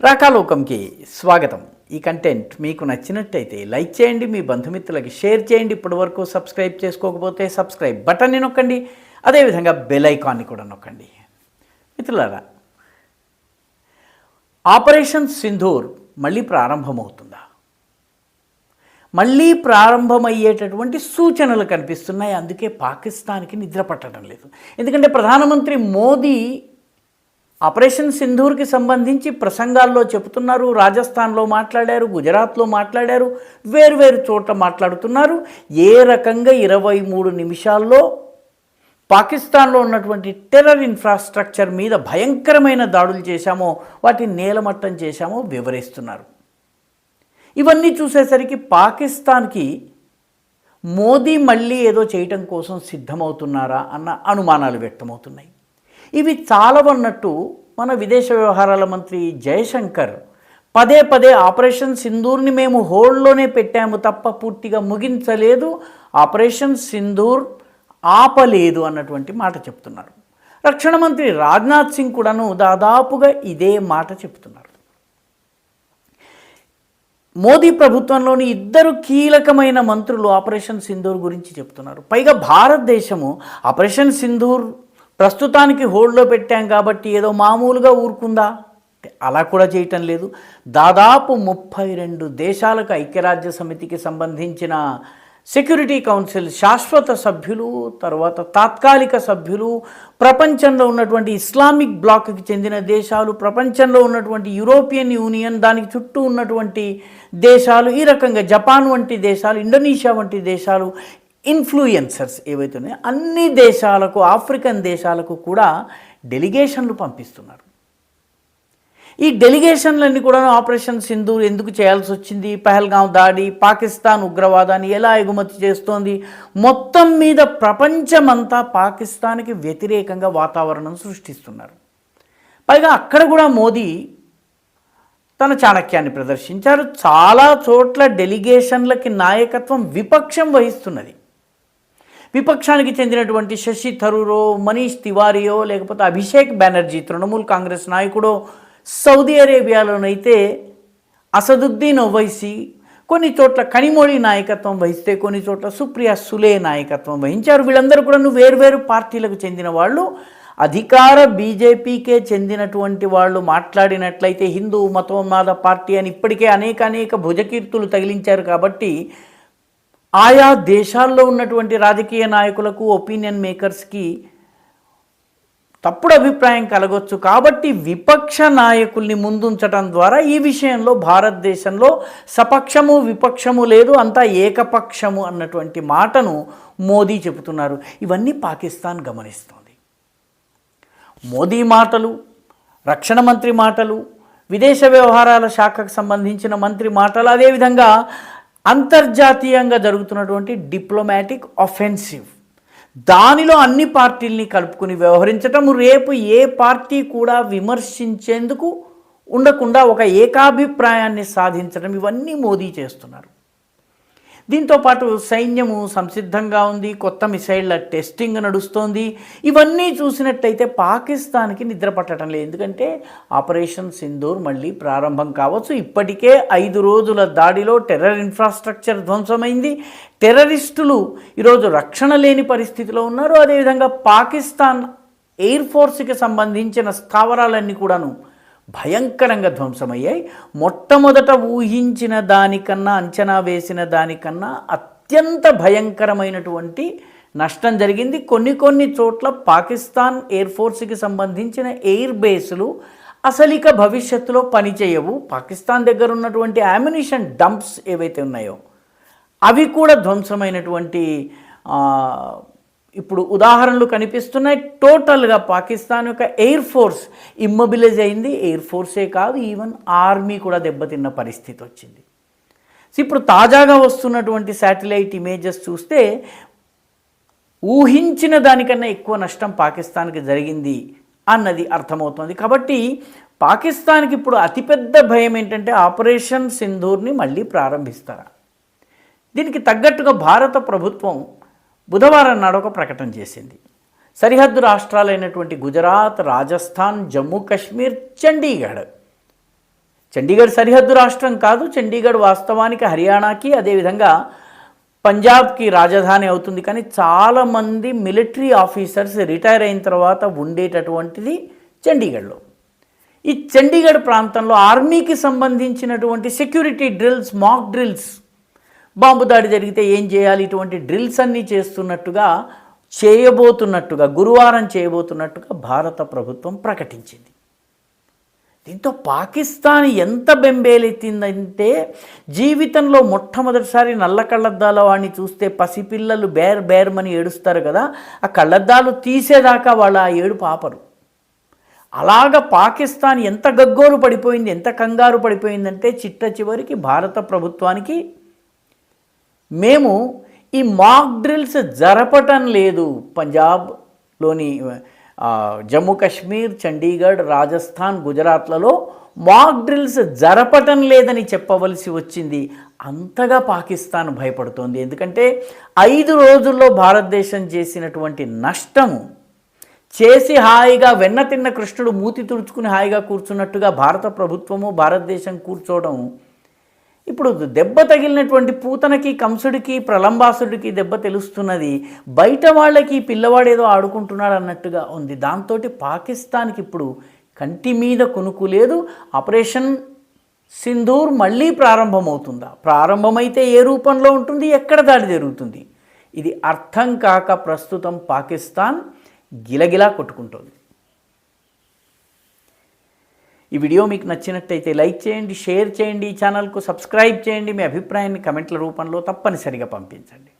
రాకాలోకంకి స్వాగతం. ఈ కంటెంట్ మీకు నచ్చినట్టయితే లైక్ చేయండి, మీ బంధుమిత్రులకి షేర్ చేయండి. ఇప్పటివరకు సబ్స్క్రైబ్ చేసుకోకపోతే సబ్స్క్రైబ్ బటన్ని నొక్కండి, అదేవిధంగా బెల్ ఐకాన్ని కూడా నొక్కండి. మిత్రులారా, ఆపరేషన్ సింధూర్ మళ్ళీ ప్రారంభమవుతుందా? మళ్ళీ ప్రారంభమయ్యేటటువంటి సూచనలు కనిపిస్తున్నాయి. అందుకే పాకిస్తాన్కి నిద్ర పట్టడం లేదు. ఎందుకంటే ప్రధానమంత్రి మోదీ ఆపరేషన్ సింధూర్కి సంబంధించి ప్రసంగాల్లో చెబుతున్నారు. రాజస్థాన్లో మాట్లాడారు, గుజరాత్లో మాట్లాడారు, వేరువేరు చోట్ల మాట్లాడుతున్నారు. ఏ రకంగా 23 నిమిషాల్లో పాకిస్తాన్లో ఉన్నటువంటి టెర్రర్ ఇన్ఫ్రాస్ట్రక్చర్ మీద భయంకరమైన దాడులు చేశామో, వాటిని నేలమట్టం చేశామో వివరిస్తున్నారు. ఇవన్నీ చూసేసరికి పాకిస్తాన్కి మోదీ మళ్ళీ ఏదో చేయటం కోసం సిద్ధమవుతున్నారా అన్న అనుమానాలు వ్యక్తమవుతున్నాయి. ఇవి చాలవన్నట్టు మన విదేశ వ్యవహారాల మంత్రి జయశంకర్ పదే పదే ఆపరేషన్ సింధూర్ని మేము హోల్డ్లోనే పెట్టాము తప్ప పూర్తిగా ముగించలేదు, ఆపరేషన్ సింధూర్ ఆపలేదు అన్నటువంటి మాట చెప్తున్నారు. రక్షణ మంత్రి రాజ్నాథ్ సింగ్ కూడాను దాదాపుగా ఇదే మాట చెప్తున్నారు. మోదీ ప్రభుత్వంలోని 2 కీలకమైన మంత్రులు ఆపరేషన్ సింధూర్ గురించి చెప్తున్నారు. పైగా భారతదేశము ఆపరేషన్ సింధూర్ ప్రస్తుతానికి హోల్డ్లో పెట్టాం కాబట్టి ఏదో మామూలుగా ఊరుకుందా? అలా కూడా చేయటం లేదు. దాదాపు 32 దేశాలకు ఐక్యరాజ్య సమితికి సంబంధించిన సెక్యూరిటీ కౌన్సిల్ శాశ్వత సభ్యులు, తర్వాత తాత్కాలిక సభ్యులు, ప్రపంచంలో ఉన్నటువంటి ఇస్లామిక్ బ్లాక్కి చెందిన దేశాలు, ప్రపంచంలో ఉన్నటువంటి యూరోపియన్ యూనియన్, దానికి చుట్టూ ఉన్నటువంటి దేశాలు, ఈ రకంగా జపాన్ వంటి దేశాలు, ఇండోనేషియా వంటి దేశాలు, ఇన్ఫ్లుయెన్సర్స్ ఏవైతే ఉన్నాయో అన్ని దేశాలకు, ఆఫ్రికన్ దేశాలకు కూడా డెలిగేషన్లు పంపిస్తున్నారు. ఈ డెలిగేషన్లన్నీ కూడా ఆపరేషన్ సింధూర్ ఎందుకు చేయాల్సి వచ్చింది, పహల్గాం దాడి, పాకిస్తాన్ ఉగ్రవాదాన్ని ఎలా ఎగుమతి చేస్తోంది, మొత్తం మీద ప్రపంచమంతా పాకిస్తాన్కి వ్యతిరేకంగా వాతావరణం సృష్టిస్తున్నారు. పైగా అక్కడ కూడా మోదీ తన చాణక్యాన్ని ప్రదర్శించారు. చాలా చోట్ల డెలిగేషన్లకి నాయకత్వం విపక్షం వహిస్తున్నది. విపక్షానికి చెందినటువంటి శశి థరూరో, మనీష్ తివారియో, లేకపోతే అభిషేక్ బెనర్జీ తృణమూల్ కాంగ్రెస్ నాయకుడో, సౌదీ అరేబియాలోనైతే అసదుద్దీన్ ఓవైసీ, కొన్ని చోట్ల కనిమొళి నాయకత్వం వహిస్తే కొన్ని చోట్ల సుప్రియా సులే నాయకత్వం వహించారు. వీళ్ళందరూ కూడా వేర్వేరు పార్టీలకు చెందిన వాళ్ళు. అధికార బీజేపీకే చెందినటువంటి వాళ్ళు మాట్లాడినట్లయితే హిందూ మతోన్మాద పార్టీ అని ఇప్పటికే అనేక భుజకీర్తులు తగిలించారు. కాబట్టి ఆయా దేశాల్లో ఉన్నటువంటి రాజకీయ నాయకులకు, ఒపీనియన్ మేకర్స్కి తప్పుడు అభిప్రాయం కలగొచ్చు. కాబట్టి విపక్ష నాయకుల్ని ముందుంచడం ద్వారా ఈ విషయంలో భారతదేశంలో సపక్షము విపక్షము లేదు, అంతా ఏకపక్షము అన్నటువంటి మాటను మోదీ చెబుతున్నారు. ఇవన్నీ పాకిస్తాన్ గమనిస్తోంది. మోదీ మాటలు, రక్షణ మంత్రి మాటలు, విదేశ వ్యవహారాల శాఖకు సంబంధించిన మంత్రి మాటలు, అదేవిధంగా అంతర్జాతీయంగా జరుగుతున్నటువంటి డిప్లొమాటిక్ ఆఫెన్సివ్, దానిలో అన్ని పార్టీల్ని కలుపుకుని వ్యవహరించటం, రేపు ఏ పార్టీ కూడా విమర్శించేందుకు ఉండకుండా ఒక ఏకాభిప్రాయాన్ని సాధించడం, ఇవన్నీ మోదీ చేస్తున్నారు. దీంతోపాటు సైన్యము సంసిద్ధంగా ఉంది, కొత్త మిసైళ్ల టెస్టింగ్ నడుస్తోంది. ఇవన్నీ చూసినట్టయితే పాకిస్తాన్కి నిద్ర పట్టడం లేదు. ఎందుకంటే ఆపరేషన్ సింధూర్ మళ్ళీ ప్రారంభం కావచ్చు. ఇప్పటికే 5 రోజుల దాడిలో టెర్రర్ ఇన్ఫ్రాస్ట్రక్చర్ ధ్వంసమైంది. టెర్రరిస్టులు ఈరోజు రక్షణ లేని పరిస్థితిలో ఉన్నారు. అదేవిధంగా పాకిస్తాన్ ఎయిర్ ఫోర్స్కి సంబంధించిన స్థావరాలన్నీ కూడాను భయంకరంగా ధ్వంసమయ్యాయి. మొట్టమొదట ఊహించిన దానికన్నా, అంచనా వేసిన దానికన్నా అత్యంత భయంకరమైనటువంటి నష్టం జరిగింది. కొన్ని చోట్ల పాకిస్తాన్ ఎయిర్ ఫోర్స్కి సంబంధించిన ఎయిర్ బేసులు అసలిక భవిష్యత్తులో పనిచేయవు. పాకిస్తాన్ దగ్గర ఉన్నటువంటి అమ్యునిషన్ డంప్స్ ఏవైతే ఉన్నాయో అవి కూడా ధ్వంసమైనటువంటి ఇప్పుడు ఉదాహరణలు కనిపిస్తున్నాయి. టోటల్గా పాకిస్తాన్ యొక్క ఎయిర్ ఫోర్స్ ఇమ్మొబిలైజ్ అయింది. ఎయిర్ ఫోర్సే కాదు, ఈవెన్ ఆర్మీ కూడా దెబ్బతిన్న పరిస్థితి వచ్చింది. ఇప్పుడు తాజాగా వస్తున్నటువంటి శాటిలైట్ ఇమేజెస్ చూస్తే ఊహించిన దానికన్నా ఎక్కువ నష్టం పాకిస్తాన్కి జరిగింది అన్నది అర్థమవుతుంది. కాబట్టి పాకిస్తాన్కి ఇప్పుడు అతిపెద్ద భయం ఏంటంటే ఆపరేషన్ సింధూర్ని మళ్ళీ ప్రారంభిస్తారా? దీనికి తగ్గట్టుగా భారత ప్రభుత్వం బుధవారం నాడు ఒక ప్రకటన చేసింది. సరిహద్దు రాష్ట్రాలైనటువంటి గుజరాత్, రాజస్థాన్, జమ్మూ కాశ్మీర్, చండీగఢ్ చండీగఢ్ సరిహద్దు రాష్ట్రం కాదు. చండీగఢ్ వాస్తవానికి హర్యానాకి, అదేవిధంగా పంజాబ్కి రాజధాని అవుతుంది. కానీ చాలామంది మిలిటరీ ఆఫీసర్స్ రిటైర్ అయిన తర్వాత ఉండేటటువంటిది చండీగఢ్లో. ఈ చండీగఢ్ ప్రాంతంలో ఆర్మీకి సంబంధించినటువంటి సెక్యూరిటీ డ్రిల్స్, మాక్ డ్రిల్స్, బాంబు దాడి జరిగితే ఏం చేయాలి, ఇటువంటి డ్రిల్స్ అన్నీ చేయబోతున్నట్టుగా గురువారం చేయబోతున్నట్టుగా భారత ప్రభుత్వం ప్రకటించింది. దీంతో పాకిస్తాన్ ఎంత బెంబేలెత్తిందంటే, జీవితంలో మొట్టమొదటిసారి నల్ల కళ్ళద్దాల వాడిని చూస్తే పసిపిల్లలు బేర్మని ఏడుస్తారు కదా, ఆ కళ్ళద్దాలు తీసేదాకా వాళ్ళ ఆ ఏడుపు ఆపరు. అలాగ పాకిస్తాన్ ఎంత గగ్గోలు పడిపోయింది, ఎంత కంగారు పడిపోయిందంటే చిట్ట చివరికి భారత ప్రభుత్వానికి మేము ఈ మాక్ డ్రిల్స్ జరపటం లేదు, పంజాబ్లోని జమ్మూ కాశ్మీర్, చండీగఢ్, రాజస్థాన్, గుజరాత్లలో మాక్ డ్రిల్స్ జరపటం లేదని చెప్పవలసి వచ్చింది. అంతగా పాకిస్తాన్ భయపడుతోంది. ఎందుకంటే 5 రోజుల్లో భారతదేశం చేసినటువంటి నష్టము చేసి హాయిగా వెన్న తిన్న కృష్ణుడు మూతి తుడుచుకుని హాయిగా కూర్చున్నట్టుగా భారత ప్రభుత్వము, భారతదేశం కూర్చోవడం, ఇప్పుడు దెబ్బ తగిలినటువంటి పూతనకి, కంసుడికి, ప్రలంబాసుడికి దెబ్బ తెలుస్తున్నది, బయట వాళ్ళకి పిల్లవాడేదో ఆడుకుంటున్నాడు అన్నట్టుగా ఉంది. దాంతో పాకిస్తాన్కి ఇప్పుడు కంటి మీద కునుకు లేదు. ఆపరేషన్ సింధూర్ మళ్ళీ ప్రారంభమవుతుందా, ప్రారంభమైతే ఏ రూపంలో ఉంటుంది, ఎక్కడ దాడి జరుగుతుంది, ఇది అర్థం కాక ప్రస్తుతం పాకిస్తాన్ గిలగిలా కొట్టుకుంటోంది. ఈ వీడియో మీకు నచ్చినట్టయితే లైక్ చేయండి, షేర్ చేయండి, ఈ ఛానల్కు సబ్స్క్రైబ్ చేయండి, మీ అభిప్రాయాన్ని కమెంట్ల రూపంలో తప్పనిసరిగా పంపించండి.